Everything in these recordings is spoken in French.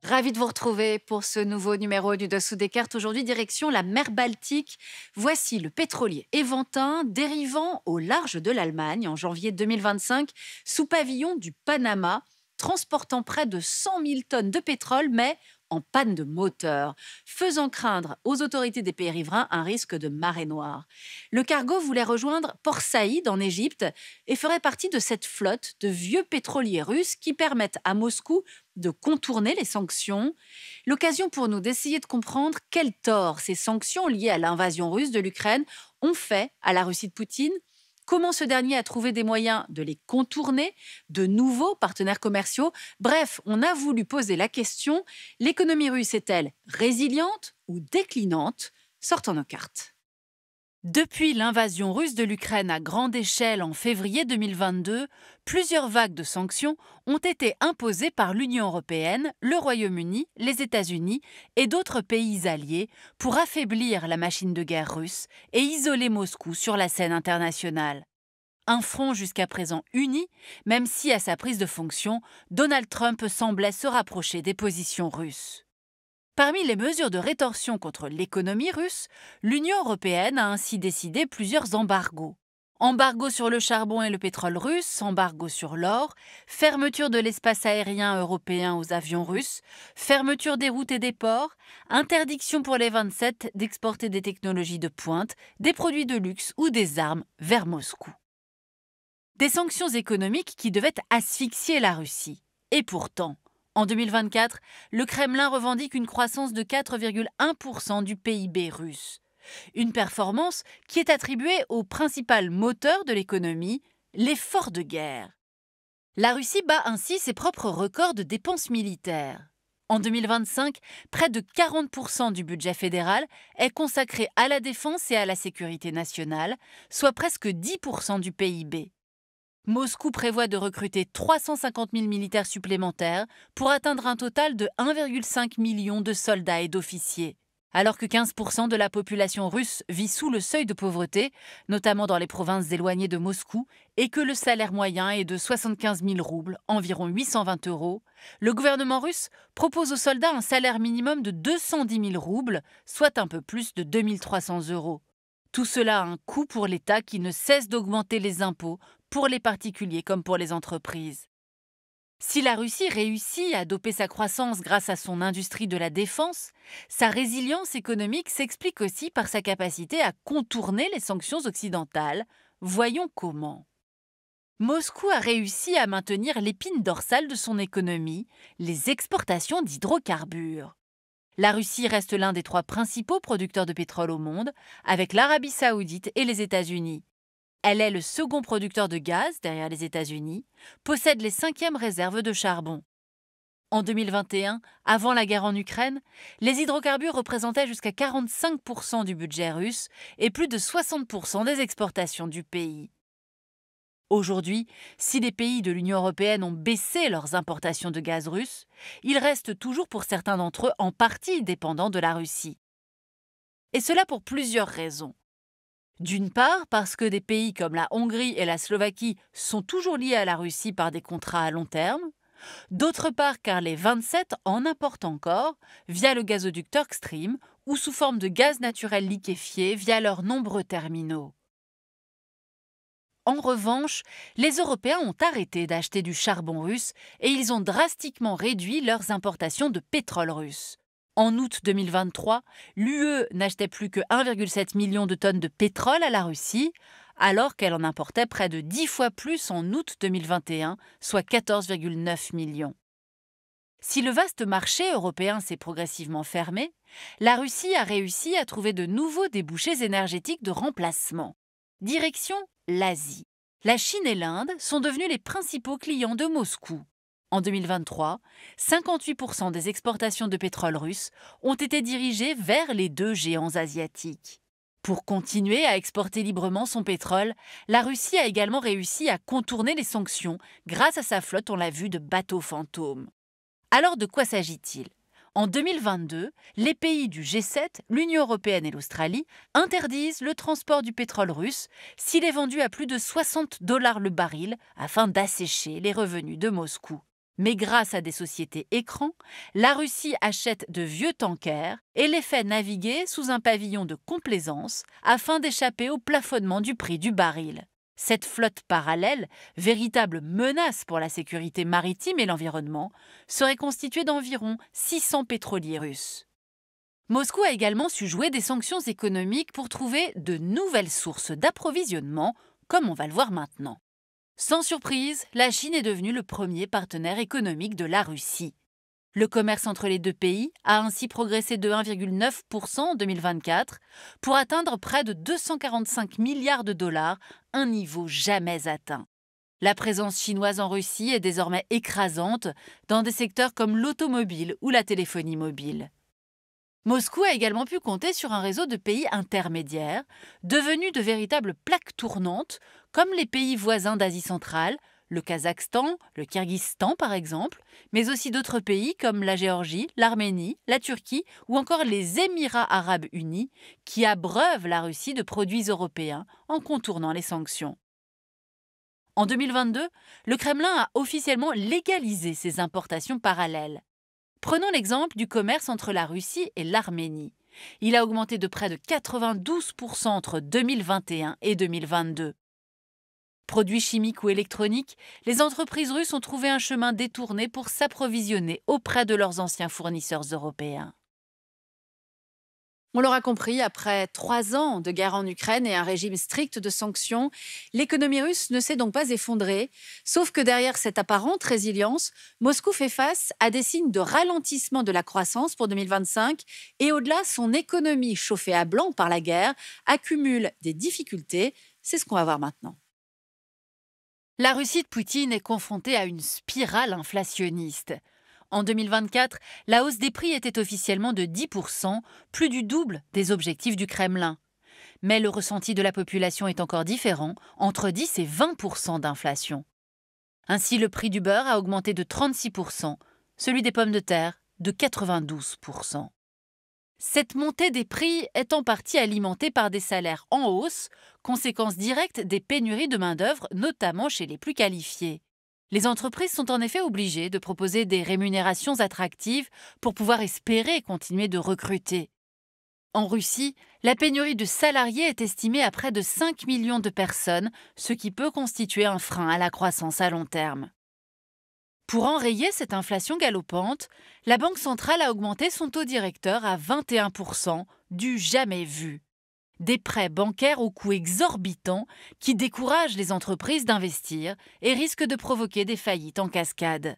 Ravi de vous retrouver pour ce nouveau numéro du Dessous des cartes. Aujourd'hui, direction la mer Baltique. Voici le pétrolier Eventin dérivant au large de l'Allemagne en janvier 2025 sous pavillon du Panama, transportant près de 100 000 tonnes de pétrole, mais en panne de moteur, faisant craindre aux autorités des pays riverains un risque de marée noire. Le cargo voulait rejoindre Port Saïd en Égypte et ferait partie de cette flotte de vieux pétroliers russes qui permettent à Moscou de contourner les sanctions. L'occasion pour nous d'essayer de comprendre quel tort ces sanctions liées à l'invasion russe de l'Ukraine ont fait à la Russie de Poutine, comment ce dernier a trouvé des moyens de les contourner, de nouveaux partenaires commerciaux. Bref, on a voulu poser la question, l'économie russe est-elle résiliente ou déclinante? Sortons nos cartes. Depuis l'invasion russe de l'Ukraine à grande échelle en février 2022, plusieurs vagues de sanctions ont été imposées par l'Union européenne, le Royaume-Uni, les États-Unis et d'autres pays alliés pour affaiblir la machine de guerre russe et isoler Moscou sur la scène internationale. Un front jusqu'à présent uni, même si à sa prise de fonction, Donald Trump semblait se rapprocher des positions russes. Parmi les mesures de rétorsion contre l'économie russe, l'Union européenne a ainsi décidé plusieurs embargos. Embargo sur le charbon et le pétrole russe, embargo sur l'or, fermeture de l'espace aérien européen aux avions russes, fermeture des routes et des ports, interdiction pour les 27 d'exporter des technologies de pointe, des produits de luxe ou des armes vers Moscou. Des sanctions économiques qui devaient asphyxier la Russie. Et pourtant, en 2024, le Kremlin revendique une croissance de 4,1% du PIB russe. Une performance qui est attribuée au principal moteur de l'économie, l'effort de guerre. La Russie bat ainsi ses propres records de dépenses militaires. En 2025, près de 40% du budget fédéral est consacré à la défense et à la sécurité nationale, soit presque 10% du PIB. Moscou prévoit de recruter 350 000 militaires supplémentaires pour atteindre un total de 1,5 million de soldats et d'officiers. Alors que 15% de la population russe vit sous le seuil de pauvreté, notamment dans les provinces éloignées de Moscou, et que le salaire moyen est de 75 000 roubles, environ 820 €, le gouvernement russe propose aux soldats un salaire minimum de 210 000 roubles, soit un peu plus de 2 300 €. Tout cela a un coût pour l'État qui ne cesse d'augmenter les impôts pour les particuliers comme pour les entreprises. Si la Russie réussit à doper sa croissance grâce à son industrie de la défense, sa résilience économique s'explique aussi par sa capacité à contourner les sanctions occidentales. Voyons comment. Moscou a réussi à maintenir l'épine dorsale de son économie, les exportations d'hydrocarbures. La Russie reste l'un des 3 principaux producteurs de pétrole au monde, avec l'Arabie saoudite et les États-Unis. Elle est le second producteur de gaz derrière les États-Unis, possède les 5e réserves de charbon. En 2021, avant la guerre en Ukraine, les hydrocarbures représentaient jusqu'à 45% du budget russe et plus de 60% des exportations du pays. Aujourd'hui, si les pays de l'Union européenne ont baissé leurs importations de gaz russe, ils restent toujours pour certains d'entre eux en partie dépendants de la Russie. Et cela pour plusieurs raisons. D'une part, parce que des pays comme la Hongrie et la Slovaquie sont toujours liés à la Russie par des contrats à long terme. D'autre part, car les 27 en importent encore via le gazoduc Turk Stream ou sous forme de gaz naturel liquéfié via leurs nombreux terminaux. En revanche, les Européens ont arrêté d'acheter du charbon russe et ils ont drastiquement réduit leurs importations de pétrole russe. En août 2023, l'UE n'achetait plus que 1,7 million de tonnes de pétrole à la Russie, alors qu'elle en importait près de 10 fois plus en août 2021, soit 14,9 millions. Si le vaste marché européen s'est progressivement fermé, la Russie a réussi à trouver de nouveaux débouchés énergétiques de remplacement. Direction l'Asie. La Chine et l'Inde sont devenus les principaux clients de Moscou. En 2023, 58% des exportations de pétrole russe ont été dirigées vers les 2 géants asiatiques. Pour continuer à exporter librement son pétrole, la Russie a également réussi à contourner les sanctions grâce à sa flotte, on l'a vu, de bateaux fantômes. Alors de quoi s'agit-il ? En 2022, les pays du G7, l'Union européenne et l'Australie interdisent le transport du pétrole russe s'il est vendu à plus de 60 $ le baril afin d'assécher les revenus de Moscou. Mais grâce à des sociétés écrans, la Russie achète de vieux tankers et les fait naviguer sous un pavillon de complaisance afin d'échapper au plafonnement du prix du baril. Cette flotte parallèle, véritable menace pour la sécurité maritime et l'environnement, serait constituée d'environ 600 pétroliers russes. Moscou a également su jouer des sanctions économiques pour trouver de nouvelles sources d'approvisionnement, comme on va le voir maintenant. Sans surprise, la Chine est devenue le premier partenaire économique de la Russie. Le commerce entre les deux pays a ainsi progressé de 1,9% en 2024 pour atteindre près de 245 milliards de dollars, un niveau jamais atteint. La présence chinoise en Russie est désormais écrasante dans des secteurs comme l'automobile ou la téléphonie mobile. Moscou a également pu compter sur un réseau de pays intermédiaires, devenus de véritables plaques tournantes, comme les pays voisins d'Asie centrale, le Kazakhstan, le Kirghizstan par exemple, mais aussi d'autres pays comme la Géorgie, l'Arménie, la Turquie ou encore les Émirats arabes unis, qui abreuvent la Russie de produits européens en contournant les sanctions. En 2022, le Kremlin a officiellement légalisé ces importations parallèles. Prenons l'exemple du commerce entre la Russie et l'Arménie. Il a augmenté de près de 92% entre 2021 et 2022. Produits chimiques ou électroniques, les entreprises russes ont trouvé un chemin détourné pour s'approvisionner auprès de leurs anciens fournisseurs européens. On l'aura compris, après 3 ans de guerre en Ukraine et un régime strict de sanctions, l'économie russe ne s'est donc pas effondrée. Sauf que derrière cette apparente résilience, Moscou fait face à des signes de ralentissement de la croissance pour 2025 et au-delà, son économie chauffée à blanc par la guerre accumule des difficultés. C'est ce qu'on va voir maintenant. La Russie de Poutine est confrontée à une spirale inflationniste. En 2024, la hausse des prix était officiellement de 10%, plus du double des objectifs du Kremlin. Mais le ressenti de la population est encore différent, entre 10 et 20% d'inflation. Ainsi, le prix du beurre a augmenté de 36%, celui des pommes de terre de 92%. Cette montée des prix est en partie alimentée par des salaires en hausse, conséquence directe des pénuries de main-d'œuvre, notamment chez les plus qualifiés. Les entreprises sont en effet obligées de proposer des rémunérations attractives pour pouvoir espérer continuer de recruter. En Russie, la pénurie de salariés est estimée à près de 5 millions de personnes, ce qui peut constituer un frein à la croissance à long terme. Pour enrayer cette inflation galopante, la Banque centrale a augmenté son taux directeur à 21%, du jamais vu. Des prêts bancaires au coût exorbitant qui découragent les entreprises d'investir et risquent de provoquer des faillites en cascade.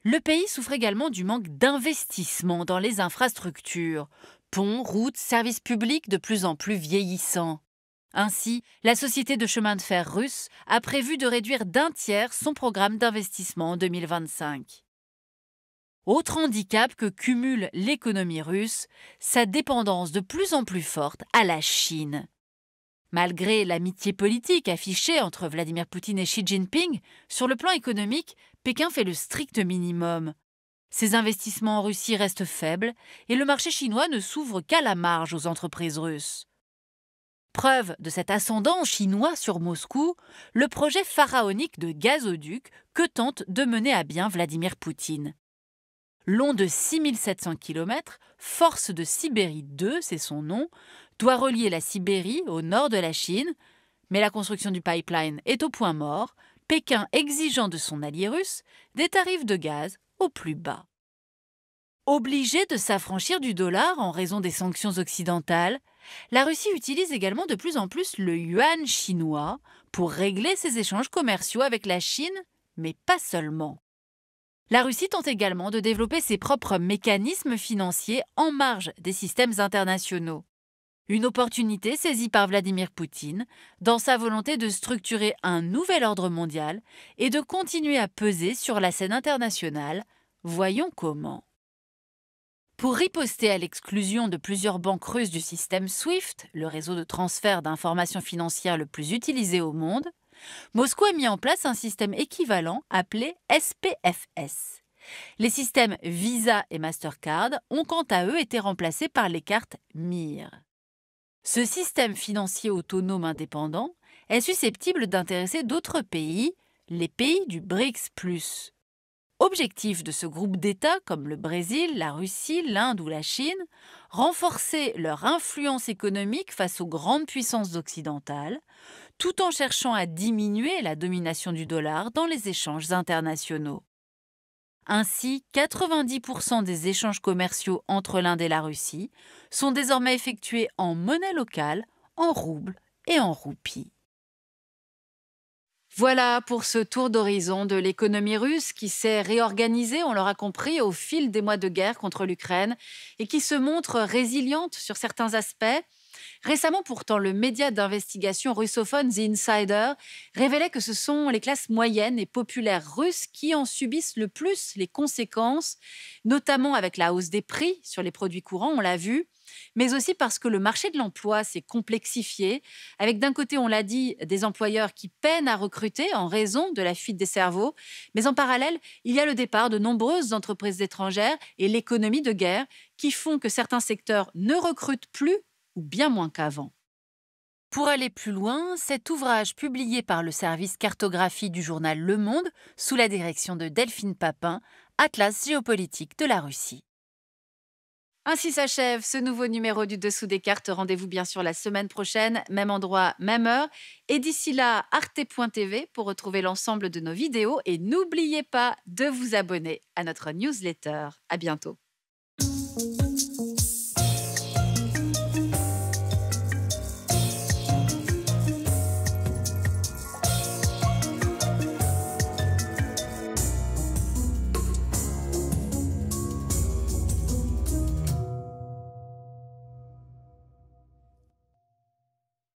Le pays souffre également du manque d'investissement dans les infrastructures, ponts, routes, services publics de plus en plus vieillissants. Ainsi, la société de chemin de fer russe a prévu de réduire d'un tiers son programme d'investissement en 2025. Autre handicap que cumule l'économie russe, sa dépendance de plus en plus forte à la Chine. Malgré l'amitié politique affichée entre Vladimir Poutine et Xi Jinping, sur le plan économique, Pékin fait le strict minimum. Ses investissements en Russie restent faibles et le marché chinois ne s'ouvre qu'à la marge aux entreprises russes. Preuve de cet ascendant chinois sur Moscou, le projet pharaonique de gazoduc que tente de mener à bien Vladimir Poutine. Long de 6700 km, Force de Sibérie 2, c'est son nom, doit relier la Sibérie au nord de la Chine, mais la construction du pipeline est au point mort, Pékin exigeant de son allié russe des tarifs de gaz au plus bas. Obligée de s'affranchir du dollar en raison des sanctions occidentales, la Russie utilise également de plus en plus le yuan chinois pour régler ses échanges commerciaux avec la Chine, mais pas seulement. La Russie tente également de développer ses propres mécanismes financiers en marge des systèmes internationaux. Une opportunité saisie par Vladimir Poutine dans sa volonté de structurer un nouvel ordre mondial et de continuer à peser sur la scène internationale. Voyons comment. Pour riposter à l'exclusion de plusieurs banques russes du système SWIFT, le réseau de transfert d'informations financières le plus utilisé au monde, Moscou a mis en place un système équivalent appelé SPFS. Les systèmes Visa et Mastercard ont quant à eux été remplacés par les cartes MIR. Ce système financier autonome indépendant est susceptible d'intéresser d'autres pays, les pays du BRICS+. Objectif de ce groupe d'États comme le Brésil, la Russie, l'Inde ou la Chine, renforcer leur influence économique face aux grandes puissances occidentales, tout en cherchant à diminuer la domination du dollar dans les échanges internationaux. Ainsi, 90% des échanges commerciaux entre l'Inde et la Russie sont désormais effectués en monnaie locale, en roubles et en roupies. Voilà pour ce tour d'horizon de l'économie russe qui s'est réorganisée, on l'aura compris, au fil des mois de guerre contre l'Ukraine et qui se montre résiliente sur certains aspects. Récemment, pourtant, le média d'investigation russophone The Insider révélait que ce sont les classes moyennes et populaires russes qui en subissent le plus les conséquences, notamment avec la hausse des prix sur les produits courants, on l'a vu, mais aussi parce que le marché de l'emploi s'est complexifié, avec d'un côté, on l'a dit, des employeurs qui peinent à recruter en raison de la fuite des cerveaux, mais en parallèle, il y a le départ de nombreuses entreprises étrangères et l'économie de guerre qui font que certains secteurs ne recrutent plus ou bien moins qu'avant. Pour aller plus loin, cet ouvrage publié par le service cartographie du journal Le Monde, sous la direction de Delphine Papin, Atlas géopolitique de la Russie. Ainsi s'achève ce nouveau numéro du Dessous des cartes. Rendez-vous bien sûr la semaine prochaine, même endroit, même heure. Et d'ici là, arte.tv pour retrouver l'ensemble de nos vidéos. Et n'oubliez pas de vous abonner à notre newsletter. À bientôt.